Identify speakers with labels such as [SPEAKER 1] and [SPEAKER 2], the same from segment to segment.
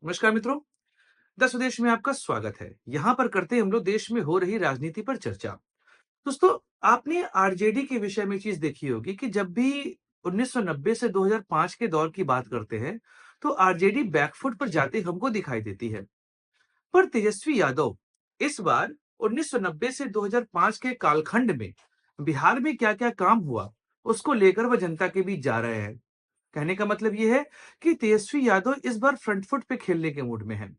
[SPEAKER 1] नमस्कार मित्रों। द स्वदेश में आपका स्वागत है। यहाँ पर करते हैं हम लोग देश में हो रही राजनीति पर चर्चा। दोस्तों, आपने आरजेडी के विषय में चीज देखी होगी कि जब भी 1990 से 2005 के दौर की बात करते हैं, तो आरजेडी बैकफुट पर जाती हमको दिखाई देती है। पर तेजस्वी यादव इस बार 1990 से 2005 के कालखंड में बिहार में क्या-क्या काम हुआ, उसको लेकर वह जनता के बीच जा रहे हैं। कहने का मतलब ये है कि तेजस्वी यादव इस बार फ्रंट फुट पे खेलने के मूड में हैं।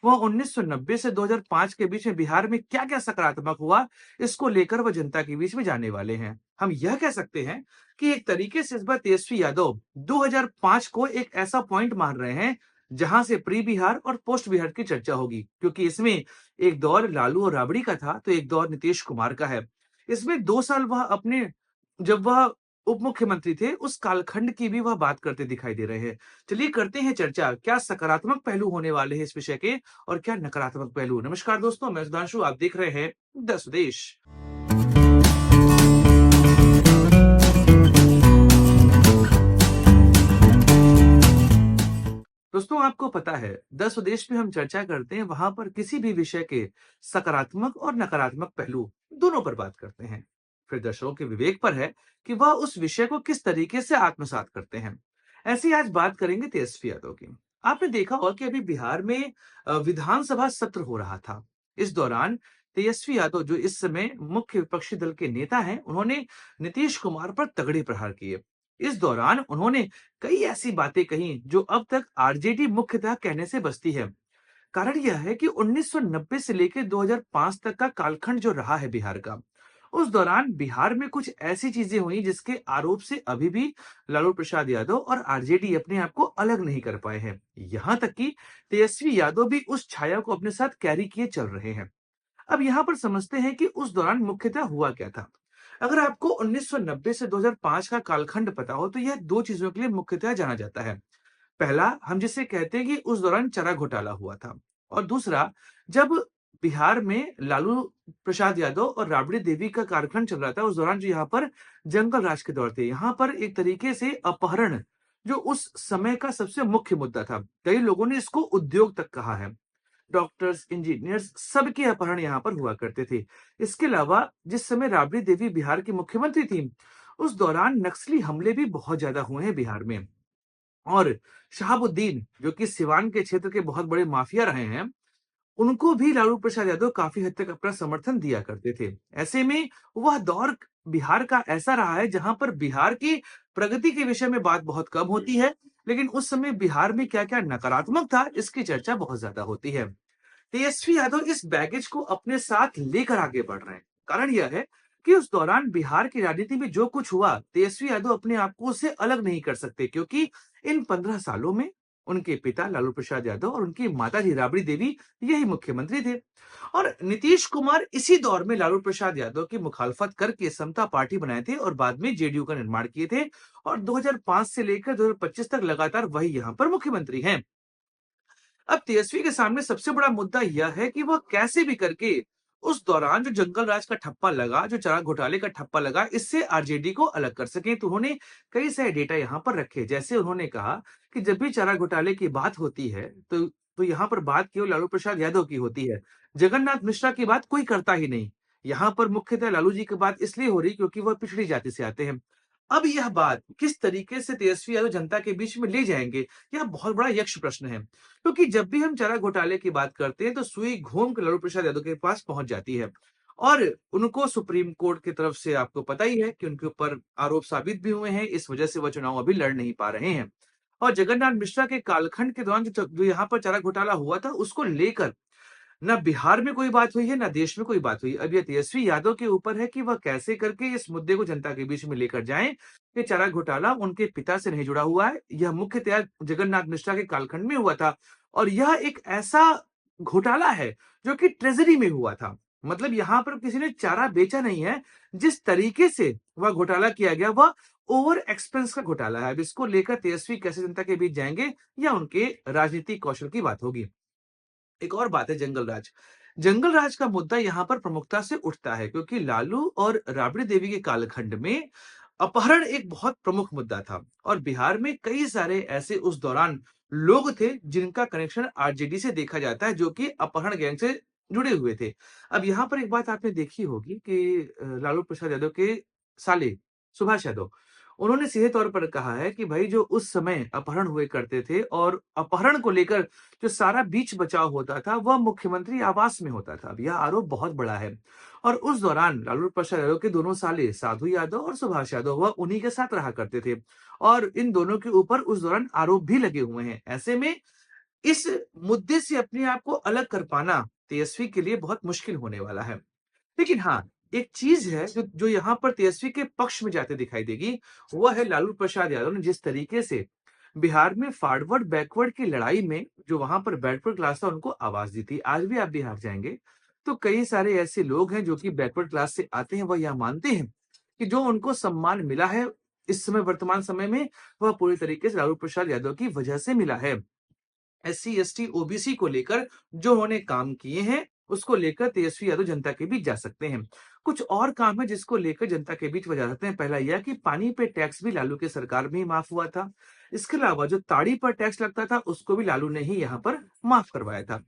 [SPEAKER 1] वह 1990 से 2005 के बीच में बिहार में क्या-क्या सकारात्मक हुआ, इसको लेकर वह जनता के बीच में जाने वाले हैं। हम यह कह सकते हैं कि एक तरीके से इस बार तेजस्वी यादव 2005 को एक ऐसा पॉइंट मान रहे हैं, जहां से प्री बिहार और पोस्ट बिहार की चर्चा होगी, क्योंकि इसमें एक दौर लालू और राबड़ी का था, तो एक दौर नीतीश कुमार का है। इसमें 2 साल वह अपने जब वह उप मुख्यमंत्री थे, उस कालखंड की भी वह बात करते दिखाई दे रहे हैं। चलिए करते हैं चर्चा, क्या सकारात्मक पहलू होने वाले हैं इस विषय के और क्या नकारात्मक पहलू? नमस्कार दोस्तों, मैं सुधांशु, आप देख रहे हैं द स्वदेश। दोस्तों, आपको पता है, द स्वदेश में हम चर्चा करते हैं, वहां पर किसी भी विषय के सकारात्मक और नकारात्मक पहलू दोनों पर बात करते हैं। फिर दर्शकों के विवेक पर है कि वह उस विषय को किस तरीके से आत्मसात करते हैं। ऐसी आज बात करेंगे तेजस्वी यादव की। आपने देखा होगा कि अभी बिहार में विधानसभा सत्र हो रहा था। इस दौरान तेजस्वी यादव, जो इस समय मुख्य विपक्षी दल के नेता हैं, उन्होंने नीतीश कुमार पर तगड़े प्रहार किए। इस दौरान उन्होंने कई ऐसी बातें कही जो अब तक आरजेडी मुख्यतः कहने से बचती है। कारण यह है कि 1990 से लेकर 2005 तक का कालखंड जो रहा है बिहार का, उस दौरान बिहार में कुछ ऐसी चीजें हुई जिसके आरोप से अभी भी लालू प्रसाद यादव और आरजेडी अपने आप को अलग नहीं कर पाए हैं। यहां तक कि तेजस्वी यादव भी उस छाया को अपने साथ कैरी किए चल रहे हैं। अब यहाँ पर समझते हैं कि उस दौरान मुख्यतः हुआ क्या था। अगर आपको 1990 से 2005 का कालखंड पता हो, तो यह दो चीजों के लिए मुख्यतः जाना जाता है। पहला, हम जिसे कहते हैं कि उस दौरान चारा घोटाला हुआ था, और दूसरा, जब बिहार में लालू प्रसाद यादव और राबड़ी देवी का कालखंड चल रहा था, उस दौरान जो यहाँ पर जंगल राज के दौर थे, यहाँ पर एक तरीके से अपहरण जो उस समय का सबसे मुख्य मुद्दा था। कई लोगों ने इसको उद्योग तक कहा है। डॉक्टर्स, इंजीनियर्स, सबके अपहरण यहाँ पर हुआ करते थे। इसके अलावा जिस समय राबड़ी देवी बिहार की मुख्यमंत्री थी, उस दौरान नक्सली हमले भी बहुत ज्यादा हुए हैं बिहार में। और शहाबुद्दीन, जो कि सिवान के क्षेत्र के बहुत बड़े माफिया रहे हैं, उनको भी लालू प्रसाद यादव काफी हद तक अपना समर्थन दिया करते थे। ऐसे में वह दौर बिहार का ऐसा रहा है जहां पर बिहार की प्रगति के विषय में बात बहुत कम होती है, लेकिन उस समय बिहार में क्या-क्या नकारात्मक था, इसकी चर्चा बहुत ज्यादा होती है। तेजस्वी यादव इस बैगेज को अपने साथ लेकर आगे बढ़ रहे हैं। कारण यह है कि उस दौरान बिहार की राजनीति में जो कुछ हुआ, तेजस्वी यादव अपने आप को उससे अलग नहीं कर सकते, क्योंकि इन 15 सालों में उनके पिता लालू प्रसाद यादव और उनकी माताजी राबड़ी देवी यही मुख्यमंत्री थे। और नीतीश कुमार इसी दौर में लालू प्रसाद यादव की मुखालफत करके समता पार्टी बनाए थे और बाद में जेडीयू का निर्माण किए थे, और 2005 से लेकर 2025 तक लगातार वही यहाँ पर मुख्यमंत्री हैं। अब तेजस्वी के सामने सबसे बड़ा मुद्दा यह है कि वह कैसे भी करके उस दौरान जो जंगल राज का ठप्पा लगा, जो चारा घोटाले का ठप्पा लगा, इससे आरजेडी को अलग कर सकें। तो उन्होंने कई सारे डेटा यहाँ पर रखे। जैसे उन्होंने कहा कि जब भी चारा घोटाले की बात होती है, तो यहाँ पर बात केवल लालू प्रसाद यादव की होती है। जगन्नाथ मिश्रा की बात कोई करता ही नहीं। यहाँ पर मुख्यतः लालू जी की बात इसलिए हो रही क्योंकि वह पिछड़ी जाति से आते हैं। अब यह बात किस तरीके से तेजस्वी यादव जनता के बीच में ले जाएंगे, यह बहुत बड़ा यक्ष प्रश्न है। क्योंकि जब भी हम चारा घोटाले की बात करते हैं, तो सुई घूम के लालू प्रसाद यादव के पास पहुंच जाती है, और उनको सुप्रीम कोर्ट की तरफ से आपको पता ही है कि उनके ऊपर आरोप साबित भी हुए हैं। इस वजह से वह चुनाव अभी लड़ नहीं पा रहे हैं। और जगन्नाथ मिश्रा के कालखंड के दौरान जो यहाँ पर चारा घोटाला हुआ था, उसको लेकर ना बिहार में कोई बात हुई है, ना देश में कोई बात हुई। अब ये तेजस्वी यादव के ऊपर है कि वह कैसे करके इस मुद्दे को जनता के बीच में लेकर जाएं कि चारा घोटाला उनके पिता से नहीं जुड़ा हुआ है। यह मुख्यतः जगन्नाथ मिश्रा के कालखंड में हुआ था, और यह एक ऐसा घोटाला है जो कि ट्रेजरी में हुआ था। मतलब यहाँ पर किसी ने चारा बेचा नहीं है। जिस तरीके से वह घोटाला किया गया, वह ओवर एक्सपेंस का घोटाला है। अब इसको लेकर तेजस्वी कैसे जनता के बीच जाएंगे, या उनके राजनीतिक कौशल की बात होगी। एक और बात है जंगल राज। जंगल राज का मुद्दा यहाँ पर प्रमुखता से उठता है, क्योंकि लालू और राबड़ी देवी के कालखंड में अपहरण एक बहुत प्रमुख मुद्दा था, और बिहार में कई सारे ऐसे उस दौरान लोग थे जिनका कनेक्शन आरजेडी से देखा जाता है, जो कि अपहरण गैंग से जुड़े हुए थे। अब यहाँ पर एक बात आपने देखी होगी कि लालू प्रसाद यादव के साले सुभाष यादव, उन्होंने सीधे तौर पर कहा है कि भाई जो उस समय अपहरण हुए करते थे और अपहरण को लेकर जो सारा बीच बचाव होता था, वह मुख्यमंत्री आवास में होता था। अब यह आरोप बहुत बड़ा है और उस दौरान लालू प्रसाद यादव के दोनों साले साधु यादव और सुभाष यादव वह उन्हीं के साथ रहा करते थे और इन दोनों के ऊपर उस दौरान आरोप भी लगे हुए हैं। ऐसे में इस मुद्दे से अपने आप को अलग कर पाना तेजस्वी के लिए बहुत मुश्किल होने वाला है। लेकिन हाँ, एक चीज़ है जो जो यहाँ पर तेजस्वी के पक्ष में जाते दिखाई देगी, वह है लालू प्रसाद यादव ने जिस तरीके से बिहार में फॉरवर्ड बैकवर्ड की लड़ाई में जो वहाँ पर बैकवर्ड क्लास था उनको आवाज़ दी थी। आज भी आप बिहार जाएँगे, तो कई सारे ऐसे लोग हैं जो कि बैकवर्ड क्लास से आते हैं, वह यह मानते हैं कि जो उनको सम्मान मिला है इस समय वर्तमान समय में, वह पूरी तरीके से लालू प्रसाद यादव की वजह से मिला है। एससी, एसटी, ओबीसी को लेकर जो उन्होंने काम किए हैं, उसको लेकर तेजस्वी यादव जनता के बीच जा सकते हैं। कुछ और काम है जिसको लेकर जनता के बीच वो जा सकते हैं। पहला यह कि पानी पे टैक्स भी लालू की सरकार में ही माफ हुआ था। इसके अलावा जो ताड़ी पर टैक्स लगता था, उसको भी लालू ने ही यहाँ पर माफ करवाया था।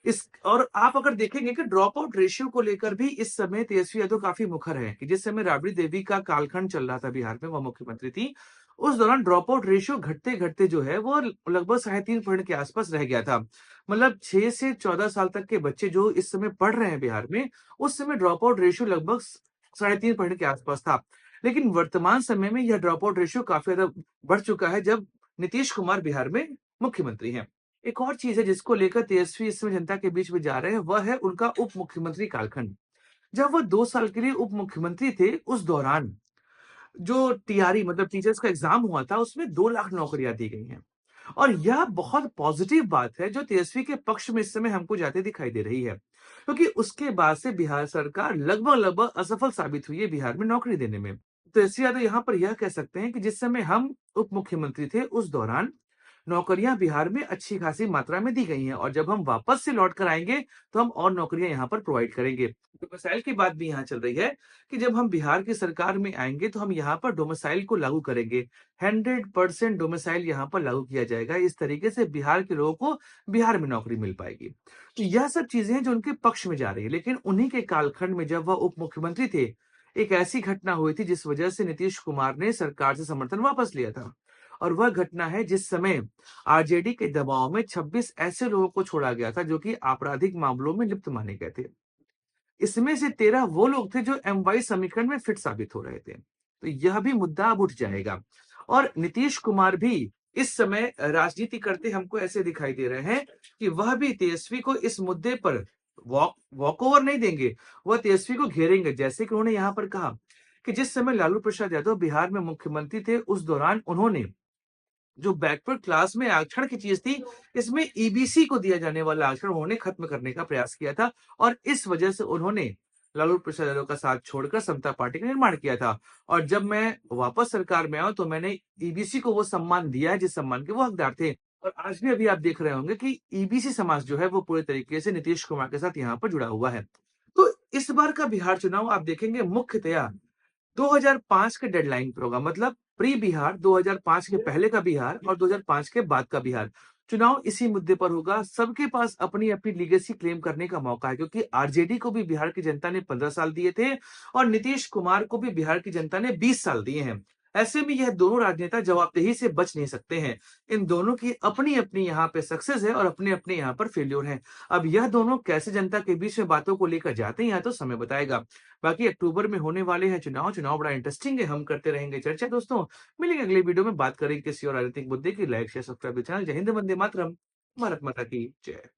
[SPEAKER 1] इस और आप अगर देखेंगे कि ड्रॉप आउट रेशियो को लेकर भी इस समय तेजस्वी यादव काफ़ी मुखर हैं कि जिस समय राबड़ी देवी का कालखंड चल रहा था बिहार में, वो मुख्यमंत्री थी, उस दौरान ड्रॉप आउट रेशियो घटते-घटते जो है वो लगभग 3.5% के आसपास रह गया था। मतलब 6 से 14 साल तक के बच्चे जो इस समय पढ़ रहे हैं बिहार में, उस समय ड्रॉप आउट रेशियो लगभग 3.5% के आसपास था। लेकिन वर्तमान समय में यह ड्रॉप आउट रेशियो काफ़ी ज़्यादा बढ़ चुका है जब नीतीश कुमार बिहार में मुख्यमंत्री हैं। एक और चीज़ है जिसको लेकर तेजस्वी इस समय जनता के बीच में जा रहे हैं, वह है उनका उप मुख्यमंत्री कालखंड। जब वह 2 साल के लिए उप मुख्यमंत्री थे, उस दौरान जो टीआरई मतलब टीचर्स का एग्ज़ाम हुआ था, उसमें 2 लाख नौकरियाँ दी गई हैं। और यह बहुत पॉज़िटिव बात है, जो तेजस्वी के पक्ष में इस समय हमको जाते दिखाई दे रही है। क्योंकि उसके बाद से बिहार सरकार लगभग-लगभग असफल साबित हुई है बिहार में नौकरी देने में। तेजस्वी यादव यहाँ पर यह कह सकते हैं कि जिस समय हम उप मुख्यमंत्री थे, उस दौरान नौकरियाँ बिहार में अच्छी खासी मात्रा में दी गई हैं और जब हम वापस से लौट कर आएँगे, तो हम और नौकरियाँ यहाँ पर प्रोवाइड करेंगे। डोमिसाइल की बात भी यहाँ चल रही है कि जब हम बिहार की सरकार में आएँगे, तो हम यहाँ पर डोमिसाइल को लागू करेंगे। 100% डोमिसाइल यहाँ पर लागू किया जाएगा। इस तरीके से बिहार के लोगों को बिहार में नौकरी मिल पाएगी। तो यह सब चीज़ें हैं जो उनके पक्ष में जा रही है। लेकिन उन्हीं के कालखंड में जब वह उप मुख्यमंत्री थे, एक ऐसी घटना हुई थी जिस वजह से नीतीश कुमार ने सरकार से समर्थन वापस लिया था। और वह घटना है जिस समय आरजेडी के दबाव में 26 ऐसे लोगों को छोड़ा गया था जो कि आपराधिक मामलों में लिप्त माने गए थे। इसमें से 13 वो लोग थे जो एम वाई समीकरण में फिट साबित हो रहे थे। तो यह भी मुद्दा अब उठ जाएगा और नीतीश कुमार भी इस समय राजनीति करते हमको ऐसे दिखाई दे रहे हैं कि वह भी तेजस्वी को इस मुद्दे पर वॉकओवर नहीं देंगे, वह तेजस्वी को घेरेंगे। जैसे कि उन्होंने यहाँ पर कहा कि जिस समय लालू प्रसाद यादव बिहार में मुख्यमंत्री थे, उस दौरान उन्होंने जो बैकवर्ड क्लास में आरक्षण की चीज़ थी, इसमें ईबीसी को दिया जाने वाला आरक्षण उन्होंने खत्म करने का प्रयास किया था और इस वजह से उन्होंने लालू प्रसाद यादव का साथ छोड़कर समता पार्टी का निर्माण किया था। और जब मैं वापस सरकार में आया तो मैंने ईबीसी को वो सम्मान दिया है जिस सम्मान के वो हकदार थे। और आज भी अभी आप देख रहे होंगे कि ईबीसी समाज जो है वो पूरे तरीके से नीतीश कुमार के साथ यहाँ पर जुड़ा हुआ है। तो इस बार का बिहार चुनाव आप देखेंगे मुख्यतया 2005 के डेडलाइन पर होगा मतलब प्री बिहार 2005 के पहले का बिहार और 2005 के बाद का बिहार। चुनाव इसी मुद्दे पर होगा। सबके पास अपनी-अपनी लीगेसी क्लेम करने का मौका है क्योंकि आरजेडी को भी बिहार की जनता ने 15 साल दिए थे और नीतीश कुमार को भी बिहार की जनता ने 20 साल दिए हैं। ऐसे में यह दोनों राजनेता जवाबदेही से बच नहीं सकते हैं। इन दोनों की अपनी-अपनी यहाँ पे सक्सेस है और अपने-अपने यहाँ पर फेल्योर है। अब यह दोनों कैसे जनता के बीच में बातों को लेकर जाते हैं, यह तो समय बताएगा। बाकी अक्टूबर में होने वाले हैं चुनाव, चुनाव बड़ा इंटरेस्टिंग है, हम करते रहेंगे चर्चा दोस्तों। मिलेंगे अगले वीडियो में, बात करेंगे किसी और राजनीतिक मुद्दे की। Like, share, subscribe channel. जय हिंद, वंदे मातरम। भारत माता की जय।